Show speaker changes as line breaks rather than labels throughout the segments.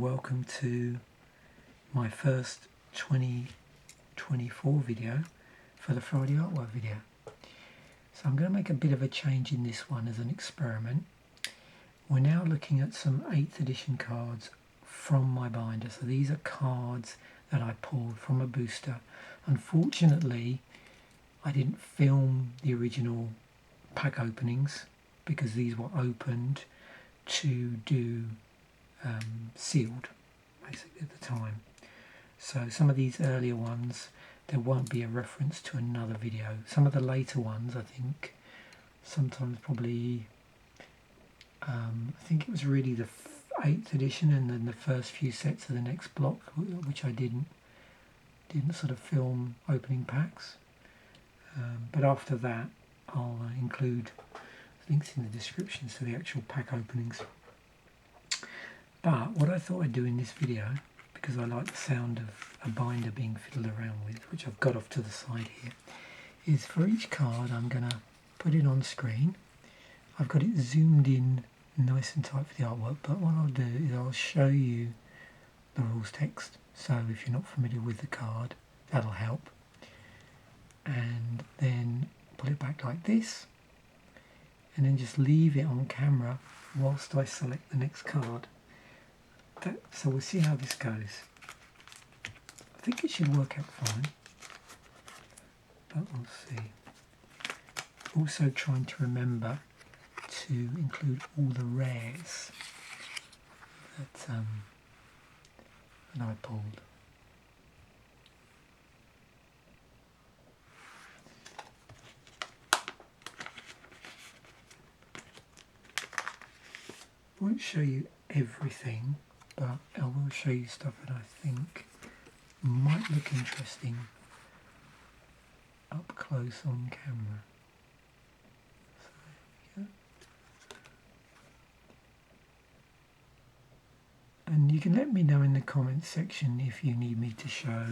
welcome to my first 2024 video for the Friday artwork video. So I'm going to make a bit of a change in this one as an experiment. We're now looking at some 8th edition cards from my binder. So these are cards that I pulled from a booster. Unfortunately, I didn't film the original pack openings because these were opened to do sealed basically at the time. So some of these earlier ones, there won't be a reference to another video. Some of the later ones, I think, sometimes probably, I think it was really the 8th edition and then the first few sets of the next block, which I didn't sort of film opening packs. But after that, I'll include links in the descriptions to the actual pack openings. But what I thought I'd do in this video, because I like the sound of a binder being fiddled around with, which I've got off to the side here, is for each card I'm going to put it on screen. I've got it zoomed in nice and tight for the artwork, but what I'll do is I'll show you the rules text. So if you're not familiar with the card, that'll help. And then put it back like this, and then just leave it on camera whilst I select the next card. So we'll see how this goes. I think it should work out fine, but we'll see. Also trying to remember to include all the rares that I pulled. I won't show you everything, but I will show you stuff that I think might look interesting up close on camera. So, yeah. And you can let me know in the comments section if you need me to show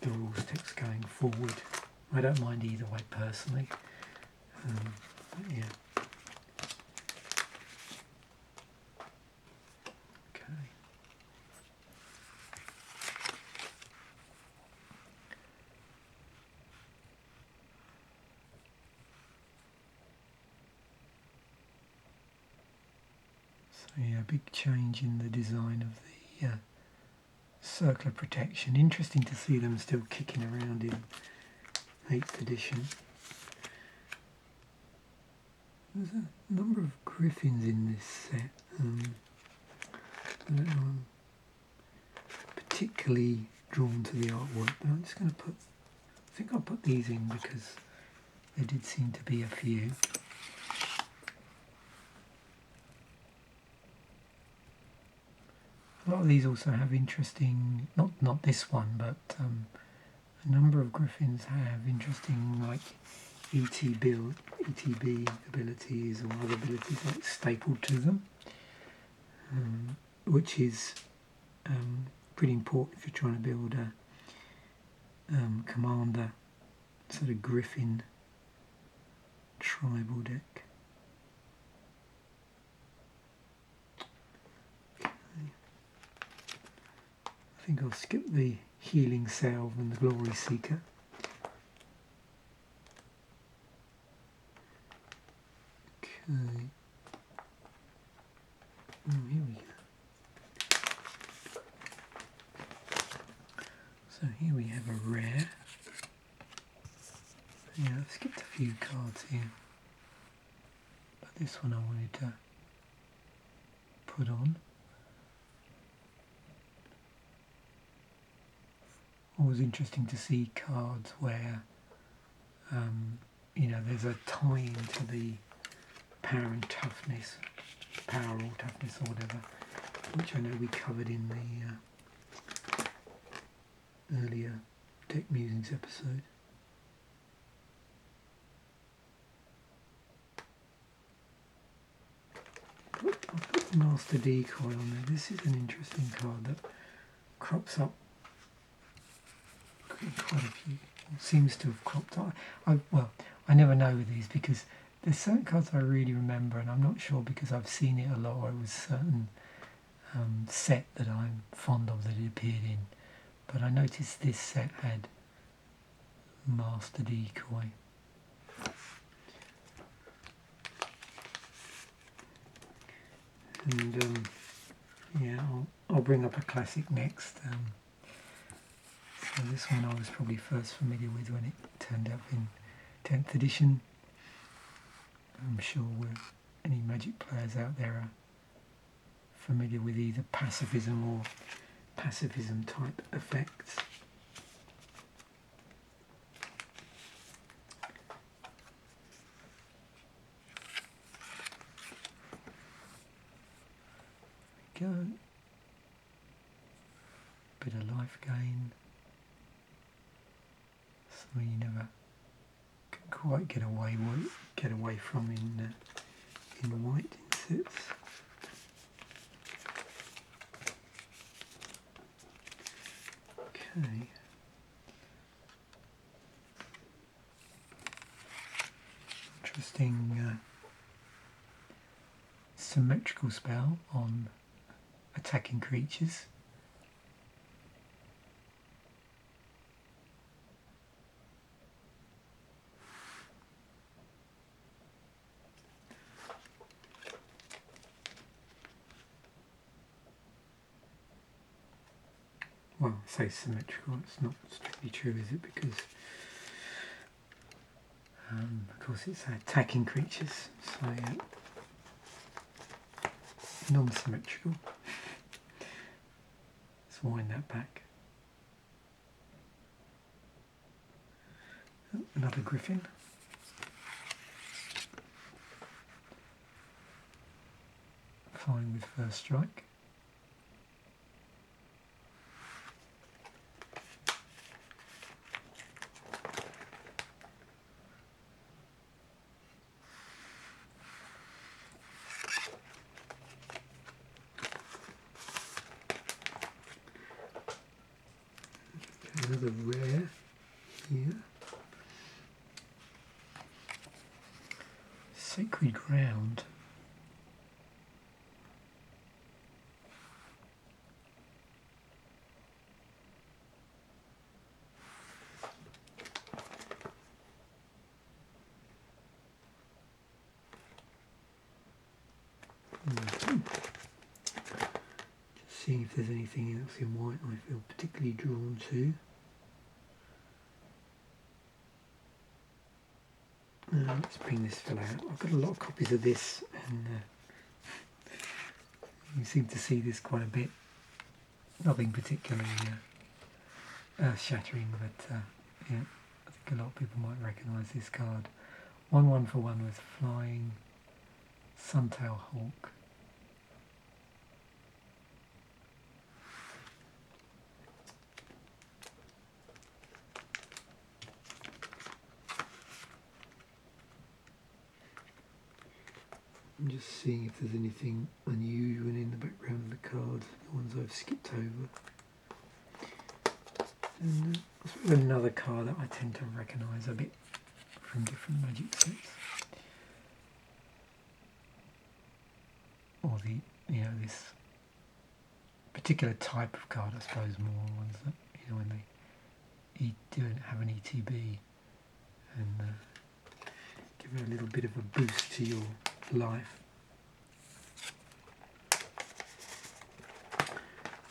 the rules text going forward. I don't mind either way personally. But yeah. Yeah, big change in the design of the circular protection. Interesting to see them still kicking around in 8th edition. There's a number of griffins in this set. I'm particularly drawn to the artwork, but I'm just going to I think I'll put these in because there did seem to be a few. A lot of these also have interesting, not this one, but a number of griffins have interesting like ETB abilities or other abilities like stapled to them, which is pretty important if you're trying to build a commander sort of griffin tribal deck. I think I'll skip the Healing Salve and the Glory Seeker. Okay. Here we go. So here we have a rare. Yeah, I've skipped a few cards here, but this one I wanted to put on. Always interesting to see cards where there's a tie into the power and toughness, power or toughness or whatever, which I know we covered in the earlier Deck Musings episode. I'll put the Master Decoy on there. This is an interesting card that crops up quite a few. It seems to have cropped up. I never know with these because there's certain cards I really remember, and I'm not sure because I've seen it a lot or it was certain set that I'm fond of that it appeared in, but I noticed this set had master decoy. And yeah, I'll bring up a classic next. So this one I was probably first familiar with when it turned up in 10th edition. I'm sure any Magic players out there are familiar with either pacifism or pacifism type effects. There we go. Bit of life gain. Something you never can quite get away from in white insets. Okay. Interesting symmetrical spell on attacking creatures. Well, I say symmetrical, it's not strictly true, is it? Because, of course, it's attacking creatures, so yeah, non-symmetrical. Let's wind that back. Oh, another griffin. Flying with first strike. Another rare here. Sacred Ground. Just seeing if there's anything else in white I feel particularly drawn to. Let's bring this fella out. I've got a lot of copies of this, and you seem to see this quite a bit. Nothing particularly earth-shattering, but yeah, I think a lot of people might recognise this card. 1/1 for 1 with flying Suntail Hawk. I'm just seeing if there's anything unusual in the background of the cards, the ones I've skipped over. And I suppose another card that I tend to recognise a bit from different Magic sets. Or this particular type of card, I suppose, more ones that, when they don't have an ETB and give it a little bit of a boost to your life.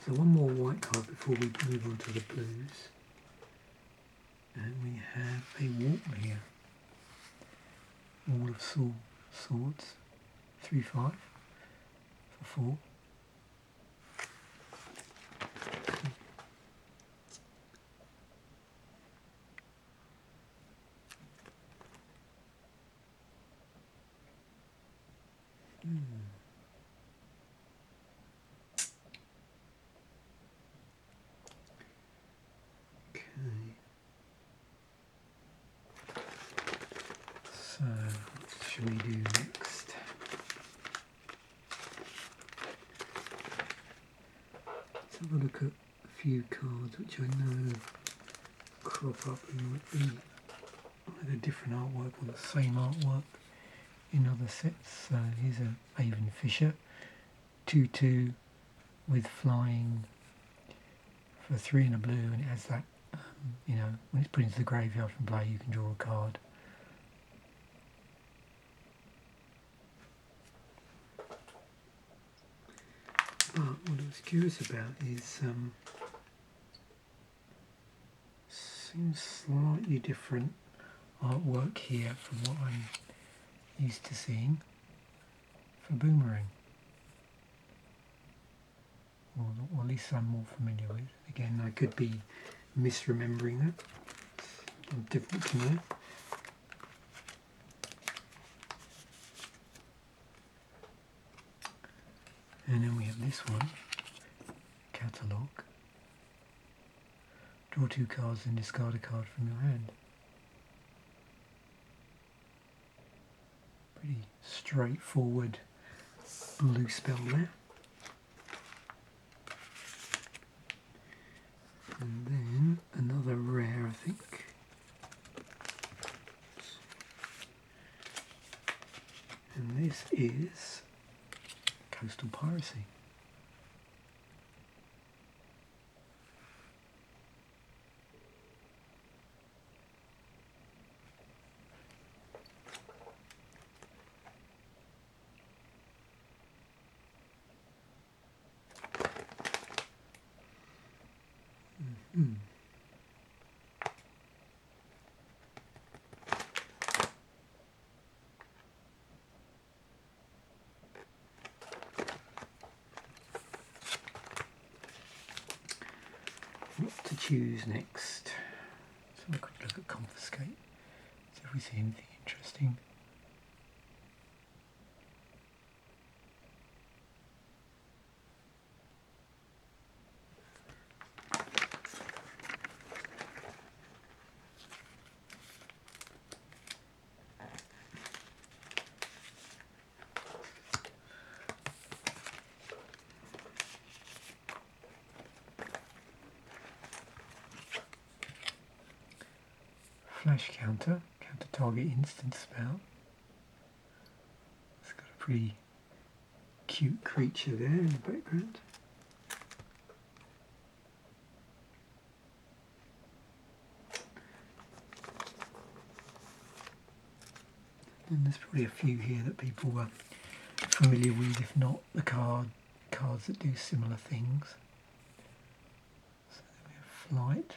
So one more white card before we move on to the blues, and we have a Wall here. Wall of Swords, 3/5 for 4. So, what shall we do next? Let's have a look at a few cards which I know crop up and might be either different artwork or the same artwork in other sets. So here's a Avon Fisher, 2/2 with flying for 3 and a blue, and it has that, you know, when it's put into the graveyard from play, you can draw a card. But what I was curious about is seems slightly different artwork here from what I'm used to seeing for Boomerang, or at least I'm more familiar with. Again, I could be misremembering that. It's difficult to know. And then we have this one, catalogue. Draw 2 cards and discard a card from your hand. Pretty straightforward blue spell there. And then another rare, I think. And this is Coastal Piracy. What to choose next? So have a quick look at Confiscate, see if we see anything interesting. Flash counter target instant spell. It's got a pretty cute creature there in the background. And there's probably a few here that people were familiar with, if not the cards that do similar things. So then we have Flight.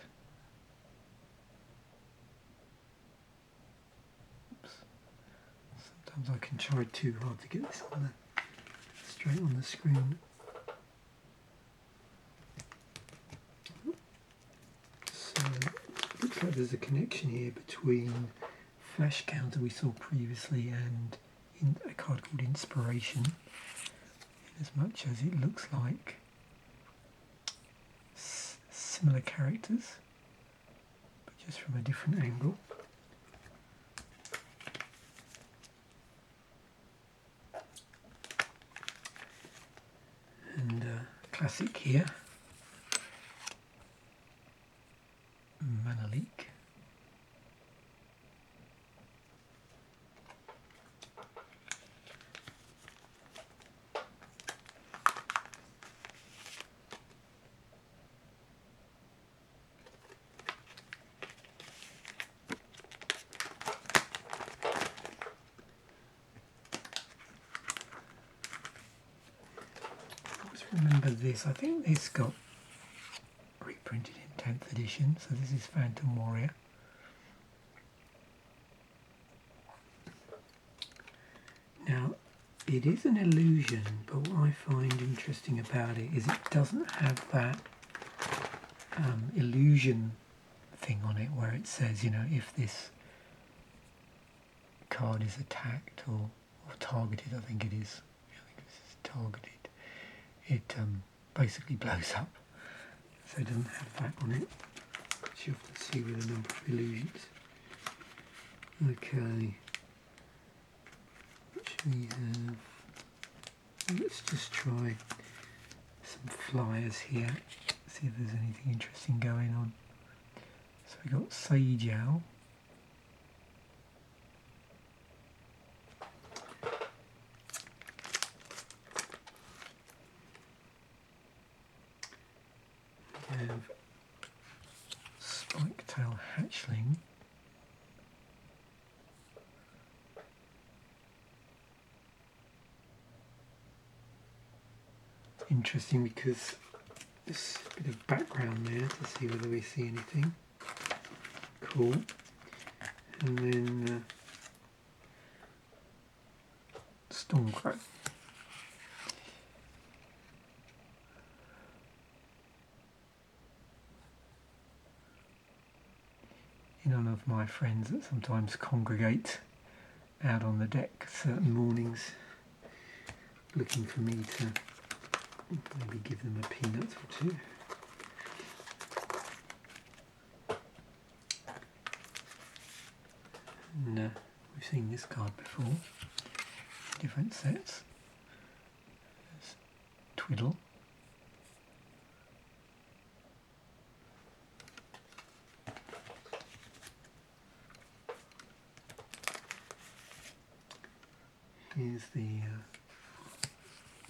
Sometimes I can try too hard to get this on straight on the screen. So it looks like there's a connection here between Flash Counter we saw previously and a card called Inspiration, in as much as it looks like similar characters, but just from a different angle. And classic here, Mana Leak. Remember this, I think this got reprinted in 10th edition, so this is Phantom Warrior. Now, it is an illusion, but what I find interesting about it is it doesn't have that illusion thing on it where it says, you know, if this card is attacked or targeted, I think it is. I think this is targeted. It basically blows up, so it doesn't have that on it, which you often see with a number of illusions. Okay, which we have, let's just try some flyers here, see if there's anything interesting going on. So we've got Sage Owl. Pale Hatchling. Interesting because there's a bit of background there to see whether we see anything. Cool. And then Stormcrow. In honour of my friends that sometimes congregate out on the deck certain mornings, looking for me to maybe give them a peanut or two. And we've seen this card before, different sets. There's Twiddle. Here's the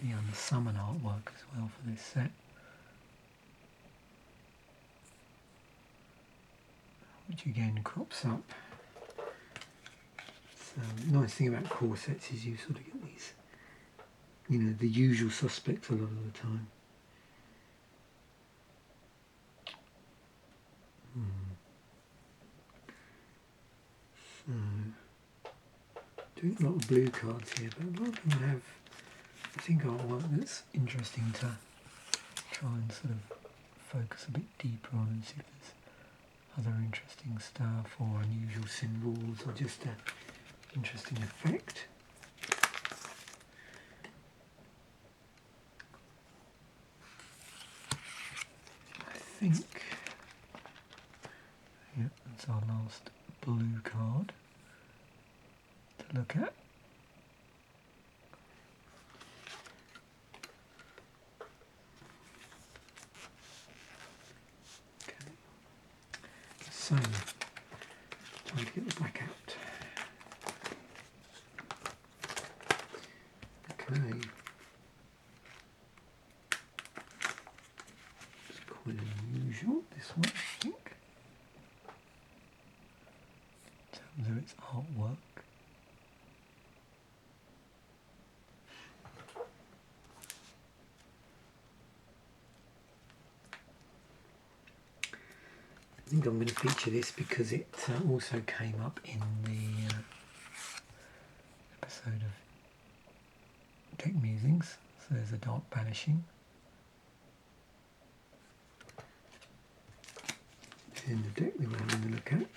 Unsummon artwork as well for this set, which again crops up. So the nice thing about core sets is you sort of get these, you know, the usual suspects a lot of the time. So doing a lot of blue cards here, but a lot of them have, I think, artwork that's interesting to try and sort of focus a bit deeper on and see if there's other interesting stuff or unusual symbols or just an interesting effect. I think, yeah, that's our last blue card to look at. So, time to get the black out. Okay. It's quite unusual, this one, I think, in terms of its artwork. I think I'm going to feature this because it also came up in the episode of Deck Musings. So there's a Dark Banishing. In the deck we were having a look at.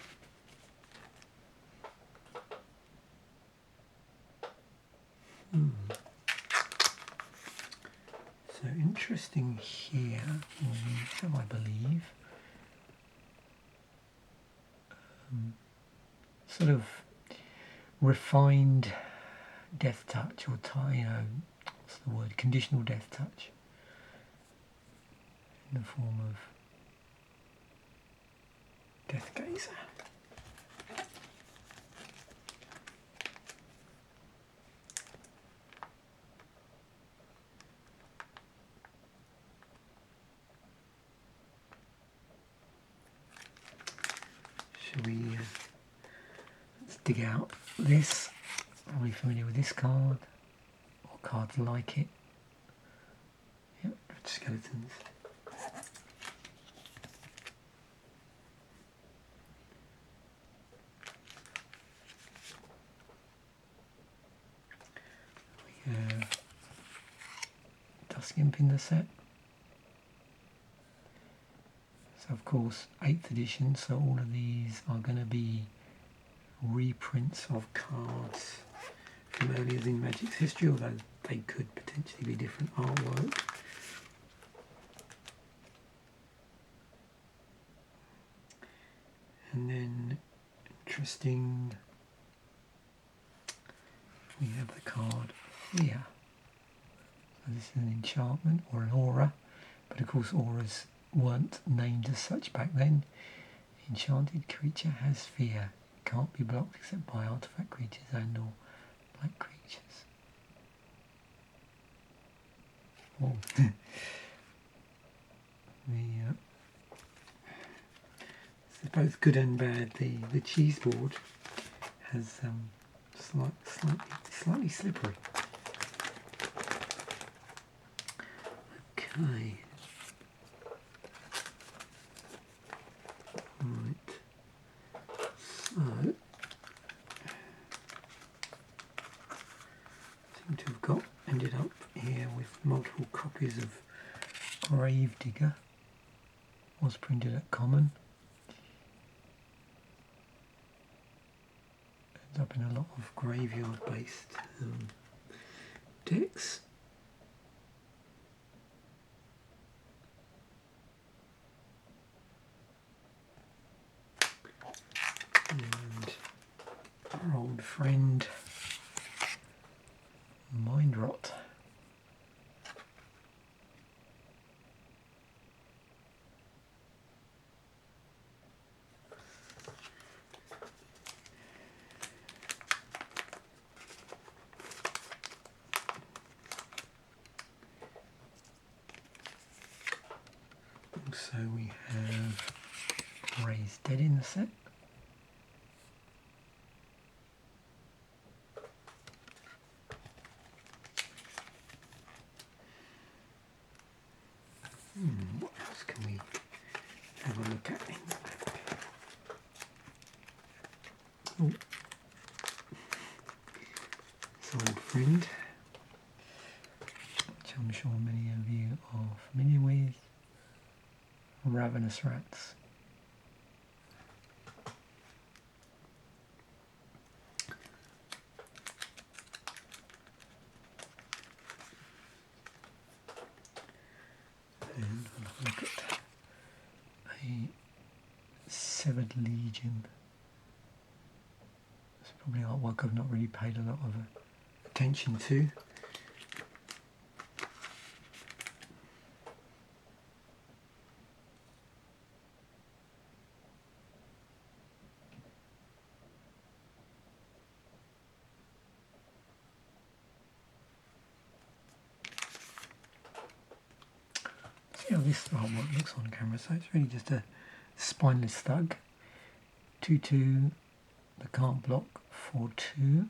So interesting here, we have, I believe, sort of refined death touch, or you know, what's the word? Conditional death touch, in the form of Death Gazer. Shall we let's dig out this. Are we familiar with this card or cards like it? Yep, skeletons. We have Dusk Imp in the set. So of course 8th edition, so all of these are going to be reprints of cards from earlier in Magic's history, although they could potentially be different artwork. And then interesting, we have the card here. So this is an enchantment or an aura, but of course auras weren't named as such back then. Enchanted creature has fear. Can't be blocked except by artifact creatures and or black creatures. Oh. both good and bad. The cheese board has slightly slippery. Okay. Right. So seem to have ended up here with multiple copies of Gravedigger. Was printed at Common. Ends up in a lot of graveyard-based decks. And our old friend Mind Rot. Also we have Raised Dead in the set. What else can we have a look at in the back? Oh. It's an old friend, which I'm sure many of you are familiar with. Ravenous Rats. And we'll look at a Severed Legion. It's probably artwork I've not really paid a lot of attention to. See how this artwork looks on camera. So it's really just a spineless thug. 2/2, the can't block 4/2.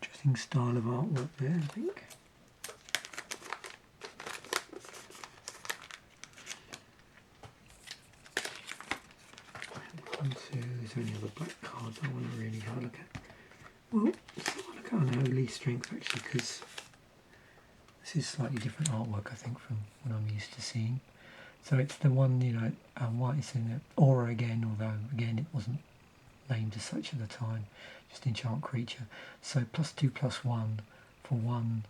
Interesting style of artwork there, I think. Is there any other black cards I want to really have a look at? Well, let's have a look at an Holy Strength actually, because this is slightly different artwork I think from what I'm used to seeing. So it's the one, you know, white is in it, Aura again, although again it wasn't named as such at the time, just enchant creature. So +2/+1 for 1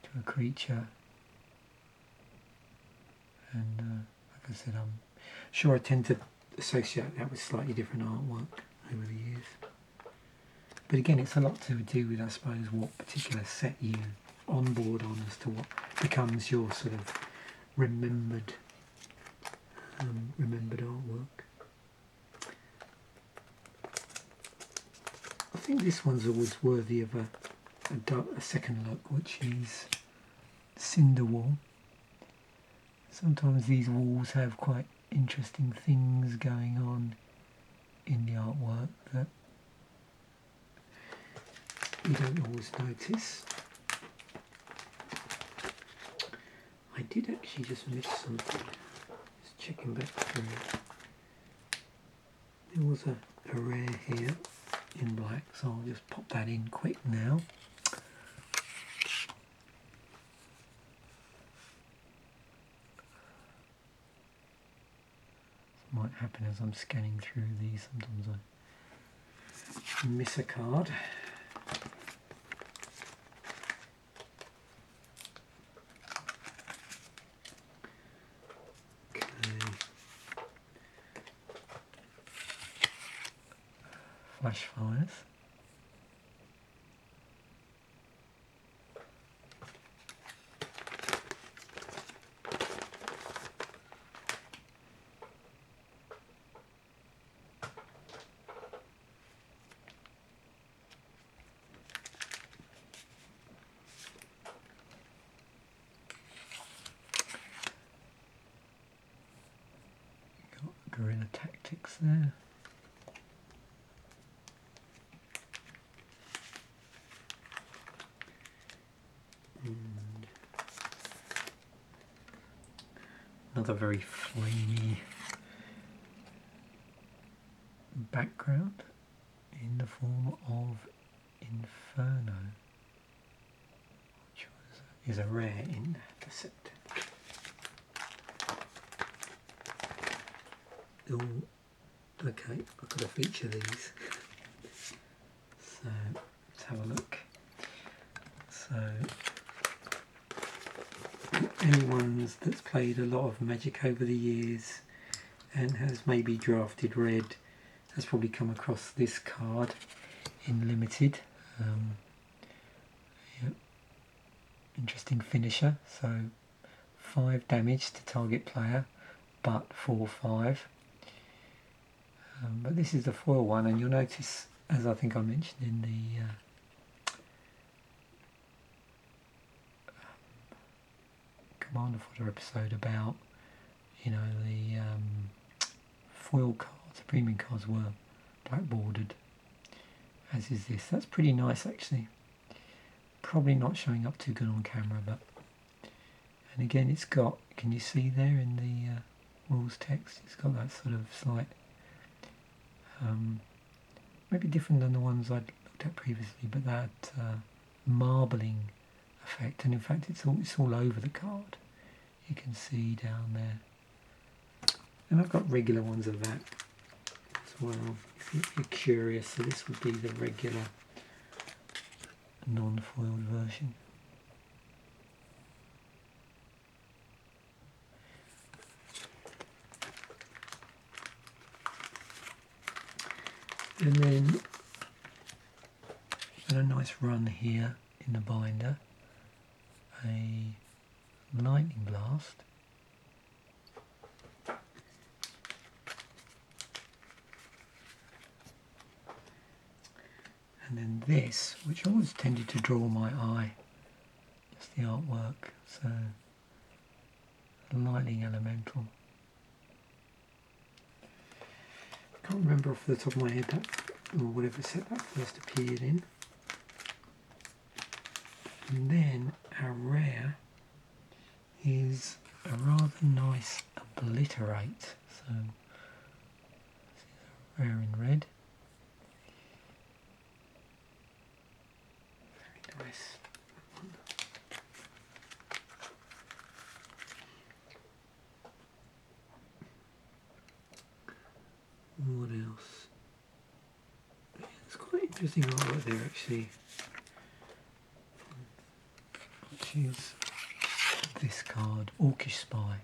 to a creature. And like I said, I'm sure I tend to associate that with slightly different artwork over the years. But again, it's a lot to do with, I suppose, what particular set you onboard on as to what becomes your sort of remembered artwork. I think this one's always worthy of a second look, which is Cinder Wall. Sometimes these walls have quite interesting things going on in the artwork that you don't always notice. I did actually just miss something. Just checking back through. There was a rare here in black, so I'll just pop that in quick now. Might happen as I'm scanning through these. Sometimes I miss a card. Okay. Flash fires. guerrilla tactics there. And another very flamey background in the form of Inferno, which is a rare in the set. Oh, okay, I've got to feature these. So let's have a look. So anyone that's played a lot of Magic over the years and has maybe drafted red has probably come across this card in limited. Yep. Interesting finisher. So 5 damage to target player, but 4/5. But this is the foil one, and you'll notice, as I think I mentioned in the Commander Fodder episode about, you know, the foil cards, the premium cards were black bordered, as is this. That's pretty nice actually. Probably not showing up too good on camera, but, and again it's got, can you see there in the rules text, it's got that sort of slight, maybe different than the ones I'd looked at previously, but that marbling effect, and in fact it's all over the card. You can see down there, and I've got regular ones of that as well if you're curious. So this would be the regular non-foiled version. And then got a nice run here in the binder, a lightning blast, and then this, which always tended to draw my eye, just the artwork. So lightning elemental. I can't remember off the top of my head that, or whatever set that first appeared in. And then our rare is a rather nice obliterate. So this is a rare in red. Very nice. What else? Yeah, it's quite interesting artwork there actually. Which is this card, Orcish Spy.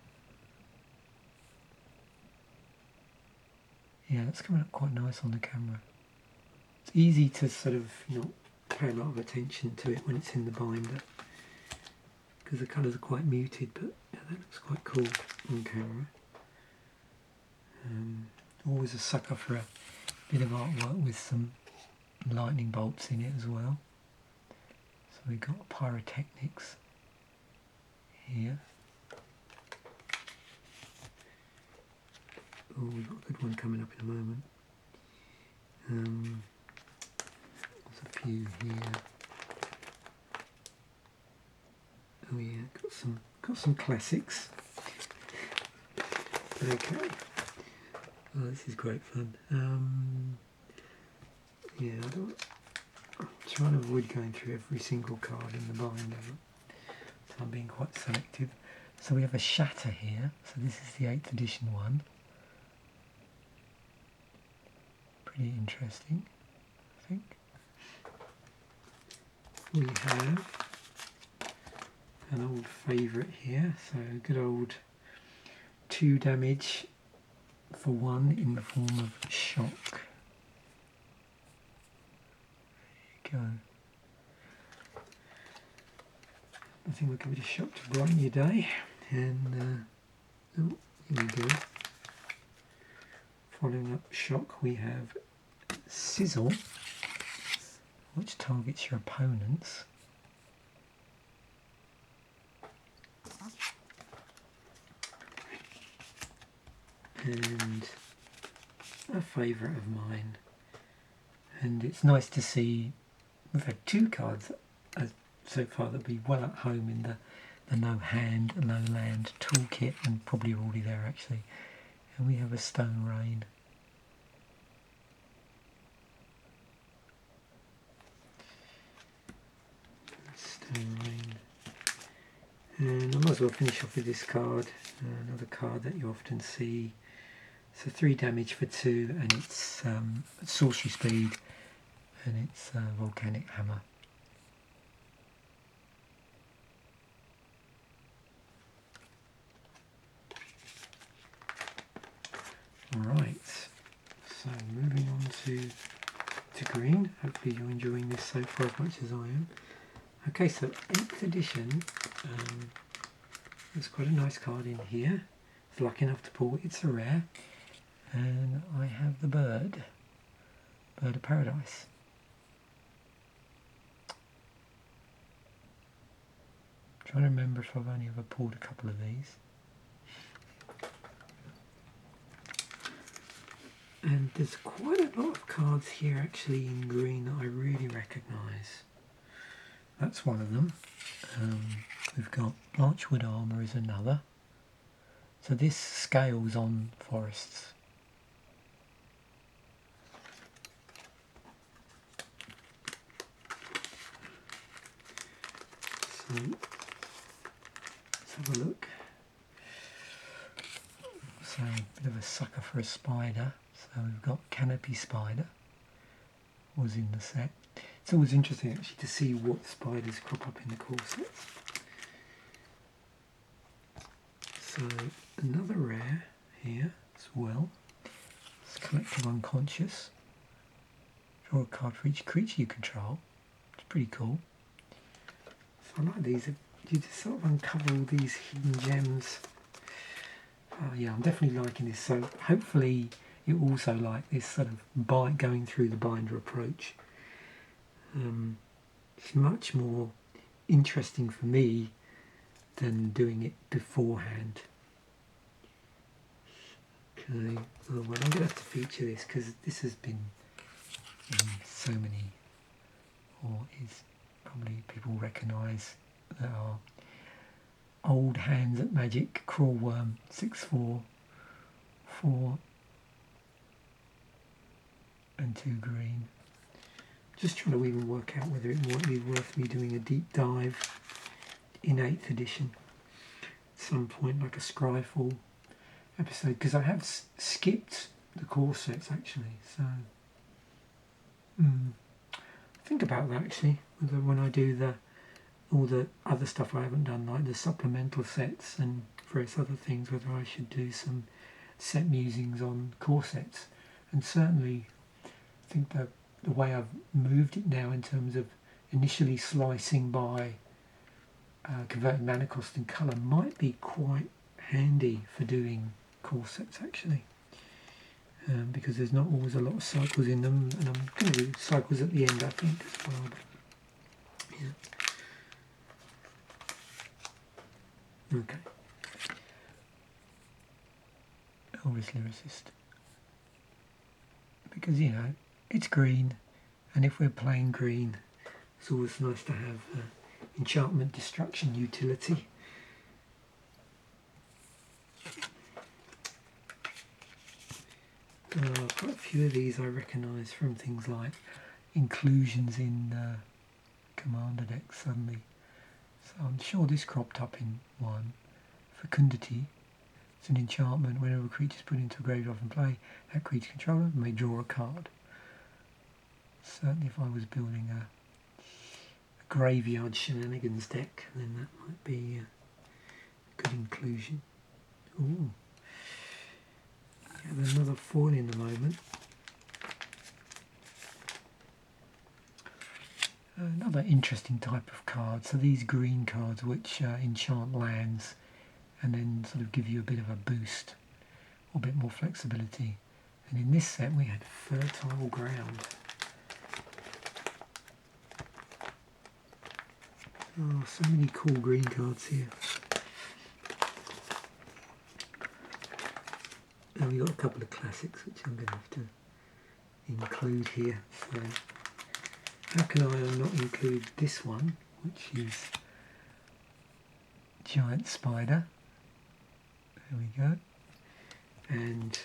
Yeah, that's coming up quite nice on the camera. It's easy to sort of not pay a lot of attention to it when it's in the binder, because the colours are quite muted, but yeah, that looks quite cool on camera. Always a sucker for a bit of artwork with some lightning bolts in it as well. So we've got pyrotechnics here. Oh, we've got a good one coming up in a moment. There's a few here. Oh yeah, got some classics. Okay. Oh, this is great fun. Yeah, I'm trying to avoid going through every single card in the binder, so I'm being quite selective. So we have a Shatter here. So this is the 8th edition one. Pretty interesting, I think. We have an old favourite here. So good old 2 damage for 1 in the form of Shock. There you go. Nothing like a bit of shock to brighten your day. And oh, here we go. Following up Shock, we have Sizzle, which targets your opponents. And a favourite of mine, and it's nice to see we've had 2 cards so far that be well at home in the no hand, no land toolkit, and probably already there actually. And we have a Stone Rain. Stone Rain. And I might as well finish off with this card, another card that you often see. It's a 3 damage for 2, and it's sorcery speed, and it's Volcanic Hammer. Alright, so moving on to green. Hopefully you're enjoying this so far as much as I am. Okay, so 8th edition, there's quite a nice card in here. I was lucky enough to pull, it's a rare, and I have the Bird of Paradise. I'm trying to remember if I've only ever pulled a couple of these. And there's quite a lot of cards here actually in green that I really recognise. That's one of them. We've got Blanchwood Armour is another. So this scales on forests. So let's have a look. So a bit of a sucker for a spider. So we've got Canopy Spider was in the set. It's always interesting actually to see what spiders crop up in the core sets. So another rare here as well. It's Collective Unconscious. Draw a card for each creature you control. It's pretty cool. So I like these. You just sort of uncover all these hidden gems. Oh yeah, I'm definitely liking this. So hopefully you also like this sort of going through the binder approach. It's much more interesting for me than doing it beforehand. Okay, well I'm going to have to feature this because this has been in so many, or is probably people recognise that are old hands at Magic. Crawlworm 6/4, 4 and 2 green. Just trying to even work out whether it might be worth me doing a deep dive in 8th edition at some point, like a Scryfall episode, because I have skipped the core sets actually. So think about that actually, whether when I do all the other stuff I haven't done, like the supplemental sets and various other things, whether I should do some set musings on core sets. And certainly I think the way I've moved it now in terms of initially slicing by converting mana cost and colour might be quite handy for doing core sets actually, because there's not always a lot of cycles in them, and I'm going to do cycles at the end I think as well. But, yeah. Okay. Obviously resist, because you know it's green, and if we're playing green it's always nice to have enchantment destruction utility. Quite a few of these I recognise from things like inclusions in Commander decks suddenly. So I'm sure this cropped up in one. Fecundity. It's an enchantment. Whenever a creature is put into a graveyard from play, that creature controller may draw a card. Certainly if I was building a graveyard shenanigans deck, then that might be a good inclusion. Ooh. Have another foil in the moment. Another interesting type of card. So these green cards which enchant lands and then sort of give you a bit of a boost or a bit more flexibility. And in this set we had Fertile Ground. Oh, so many cool green cards here. And we've got a couple of classics which I'm going to have to include here. So how can I not include this one, which is Giant Spider? There we go. And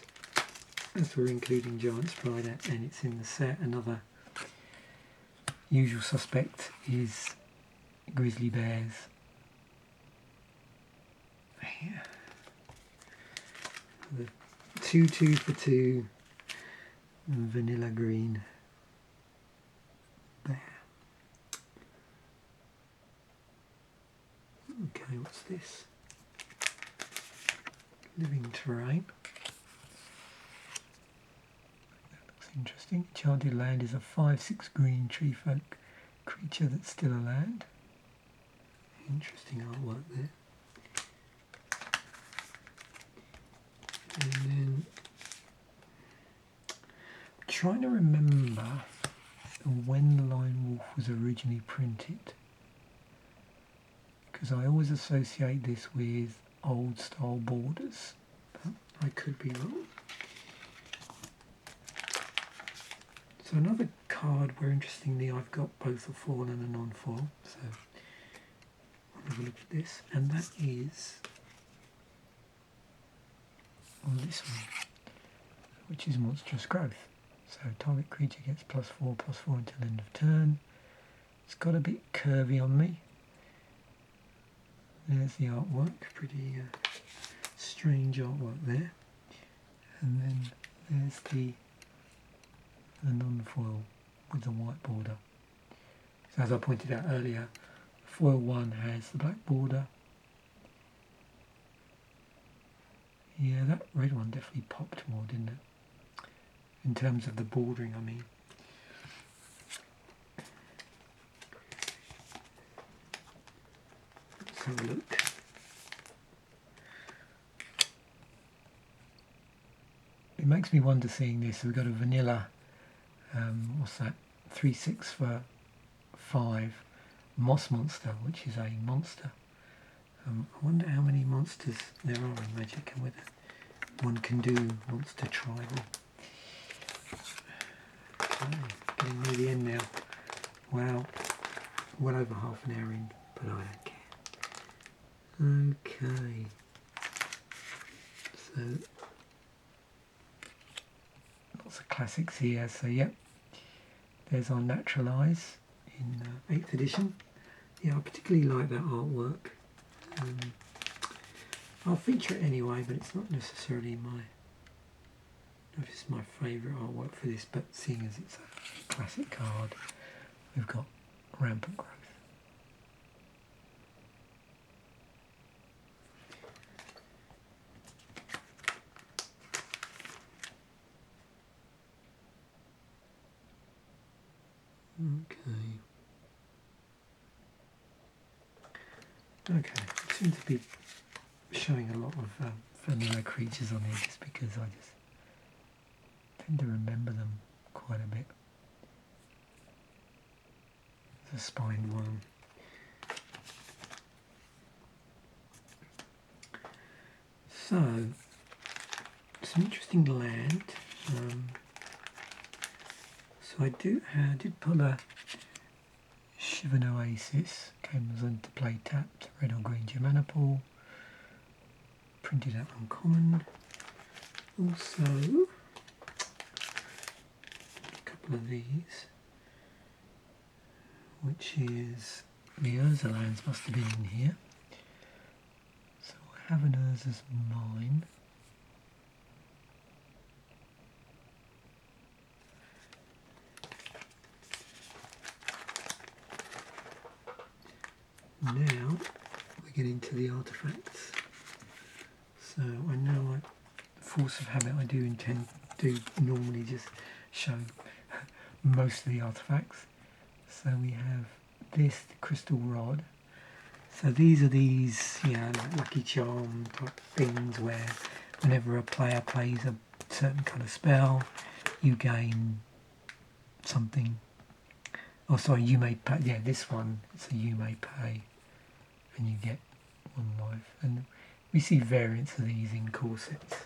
as we're including Giant Spider and it's in the set, another usual suspect is grizzly bears. Here. The 2 for 2 vanilla green bear. Okay, what's this? Living terrain. That looks interesting. Enchanted land is a 5/6 green tree folk creature that's still a land. Interesting artwork there. And then I'm trying to remember when the Lone Wolf was originally printed, because I always associate this with old style borders, but I could be wrong. So another card where interestingly I've got both a foil and a non-foil, so I'll have a look at this, and that is on this one, which is Monstrous Growth. So target creature gets +4/+4 until end of turn. It's got a bit curvy on me. There's the artwork, pretty strange artwork there. And then there's the non-foil with the white border. So as I pointed out earlier, foil 1 has the black border. Yeah, that red one definitely popped more, didn't it? In terms of the bordering, I mean. Let's have a look. It makes me wonder seeing this. We've got a vanilla, what's that, 3/6 for 5 Moss Monster, which is a monster. I wonder how many monsters there are in Magic and whether one can do monster tribal. Okay, getting near the end now. Wow, well over half an hour in, but I don't care. Okay, so lots of classics here. So yep, there's our Naturalize in 8th edition. Yeah, I particularly like that artwork. I'll feature it anyway, but it's not necessarily my favourite artwork for this, but seeing as it's a classic card, we've got Rampant Growth. Okay, I seem to be showing a lot of vanilla creatures on here just because I just tend to remember them quite a bit. There's a spined one. So, some interesting land. So I did pull a Shivan Oasis, comes into play tapped, red or green Germana pool, printed out uncommon. Also, a couple of these, which is the Urza lands must have been in here. So I have an Urza's Mine. Now we get into the artefacts. So I know, force of habit, I do normally just show most of the artefacts. So we have this, the crystal rod. So these are like lucky charm type things where whenever a player plays a certain kind of spell, you gain something. Oh, sorry, you may pay. Yeah, this one, it's a you may pay, and you get 1 life. And we see variants of these in core sets.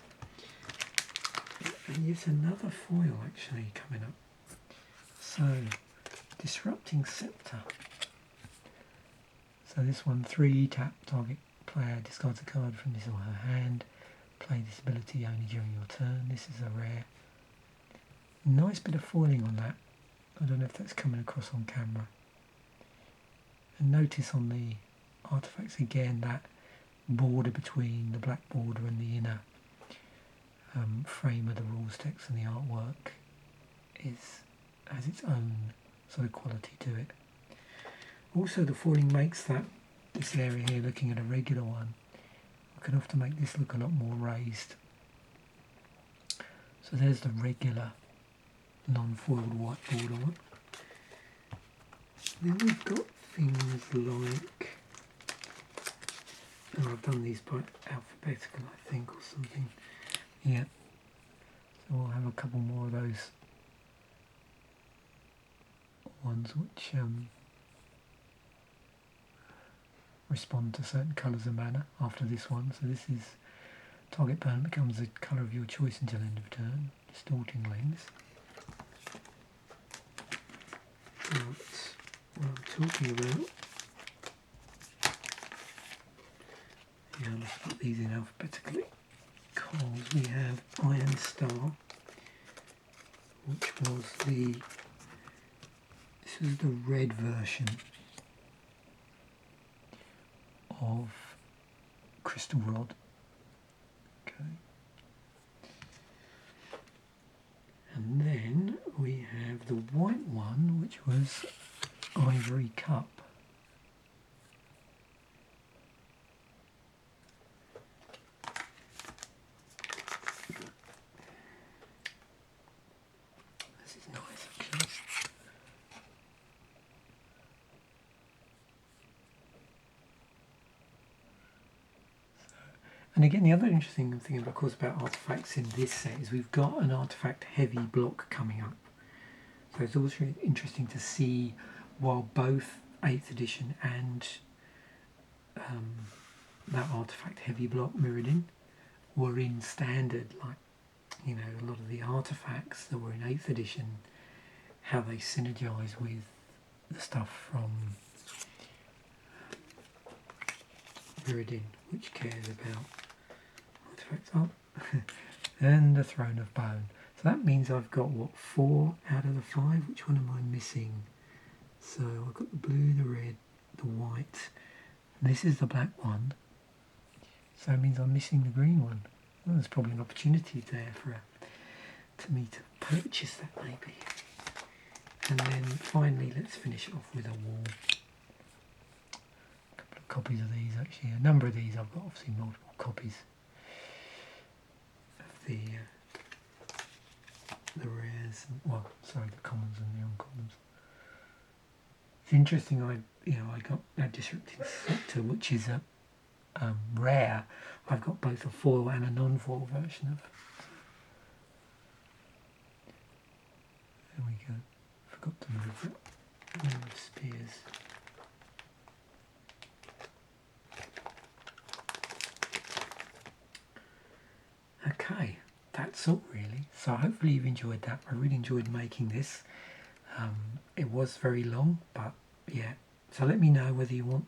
And yet another foil actually coming up. So, Disrupting Scepter. So this one, 3 tap, target player discards a card from his or her hand. Play this ability only during your turn. This is a rare. Nice bit of foiling on that. I don't know if that's coming across on camera. And notice on the artifacts again that border between the black border and the inner frame of the rules text and the artwork has its own sort of quality to it. Also, the foiling makes this area here, looking at a regular one, I can often make this look a lot more raised. So there's the regular non-foiled white border one. Then we've got things like, oh, I've done these by alphabetical, I think, or something. Yeah. So we'll have a couple more of those ones which respond to certain colours and manner after this one. So this is target burn becomes the colour of your choice until end of turn, distorting lens. But what I'm talking about, yeah, let's put these in alphabetically, because we have Iron Star, which was this was the red version of Crystal Rod. Okay. And then we have the white one, which was Ivory Cup. This is nice, actually. And again, the other interesting thing, of course, about artifacts in this set is we've got an artifact heavy block coming up. So it's also interesting to see, while both 8th edition and that artifact heavy block mirrored in were in standard, like, you know, a lot of the artifacts that were in 8th edition, how they synergize with the stuff from Mirrodin, which cares about artifacts up, and the Throne of Bone. So that means I've got, what, 4 out of the 5? Which one am I missing? So I've got the blue, the red, the white. This is the black one. So it means I'm missing the green one. Well, there's probably an opportunity there for me to purchase that, maybe. And then finally, let's finish it off with a wall. A couple of copies of these, actually. A number of these, I've got obviously multiple copies of the rares, well, sorry, the commons and the uncommons. It's interesting. I got that Disrupting Scepter, which is a rare. I've got both a foil and a non-foil version of. There we go. Forgot to move that. Wheel of Spears. Okay, that's all really. So hopefully you've enjoyed that. I really enjoyed making this. It was very long, but yeah. So let me know whether you want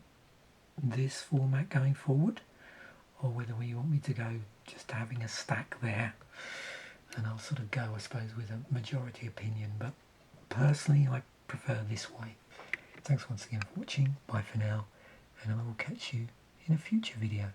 this format going forward, or whether you want me to go just having a stack there, and I'll sort of go, I suppose, with a majority opinion. But personally, I prefer this way. Thanks once again for watching. Bye for now, and I will catch you in a future video.